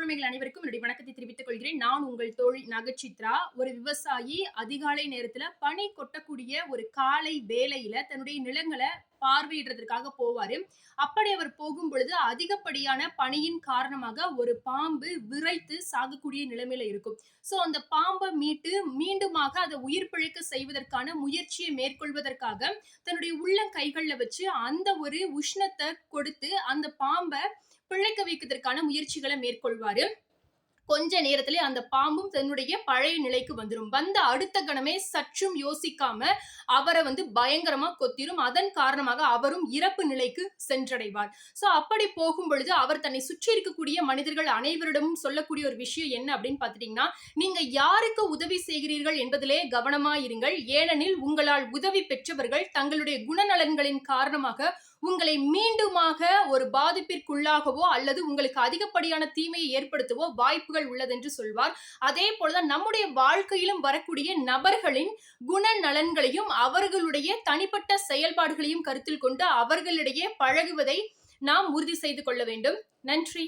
தோழமைகள் அனைவருக்கும் என்னுடைய வணக்கத்தை தெரிவித்துக் கொள்கிறேன். நான் உங்கள் தோழி நகச்சித்ரா. ஒரு விவசாயி அதிகாலை நேரத்துல பனி கொட்டக்கூடிய ஒரு காலை வேளையில தன்னுடைய நிலங்கள பார்வையிடுறதற்காக போவாரு. அப்படி அவர் போகும்பொழுது அதிகப்படியான பனியின் காரணமாக ஒரு பாம்பு விரைத்து சாகக்கூடிய நிலைமையில இருக்கும். அந்த பாம்ப மீட்டு மீண்டுமாக அத உயிர் பிழைக்க செய்வதற்கான முயற்சியை மேற்கொள்வதற்காக தன்னுடைய உள்ளங்கைகள்ல வச்சு அந்த ஒரு உஷ்ணத்த கொடுத்து அந்த பாம்ப பிழைக்க வைக்கிறதற்கான முயற்சிகளை மேற்கொள்வாரு. கொஞ்ச நேரத்திலே அந்த பாம்பும் தன்னுடைய பழைய நிலைக்கு வந்துரும். வந்த அடுத்த கணமே சற்றும் யோசிக்காம அவர பயங்கரமா கொத்திரும். அதன் காரணமாக அவரும் இறப்பு நிலைக்கு சென்றடைவார். அப்படி போகும் பொழுது அவர் தன்னை சுற்றி இருக்கக்கூடிய மனிதர்கள் அனைவரிடமும் சொல்லக்கூடிய ஒரு விஷயம் என்ன அப்படின்னு பார்த்துட்டீங்கன்னா, நீங்க யாருக்கு உதவி செய்கிறீர்கள் என்பதிலே கவனமா இருங்கள். ஏனெனில் உங்களால் உதவி பெற்றவர்கள் தங்களுடைய குணநலன்களின் காரணமாக உங்களை மீண்டுமாக ஒரு பாதிப்பிற்குள்ளாகவோ அல்லது உங்களுக்கு அதிகப்படியான தீமையை ஏற்படுத்தவோ வாய்ப்புகள் உள்ளதென்று சொல்வார். அதே போலதான் நம்முடைய வாழ்க்கையிலும் வரக்கூடிய நபர்களின் குணநலன்களையும் அவர்களுடைய தனிப்பட்ட செயல்பாடுகளையும் கருத்தில் கொண்டு அவர்களிடையே பழகுவதை நாம் உறுதி செய்து கொள்ள வேண்டும். நன்றி.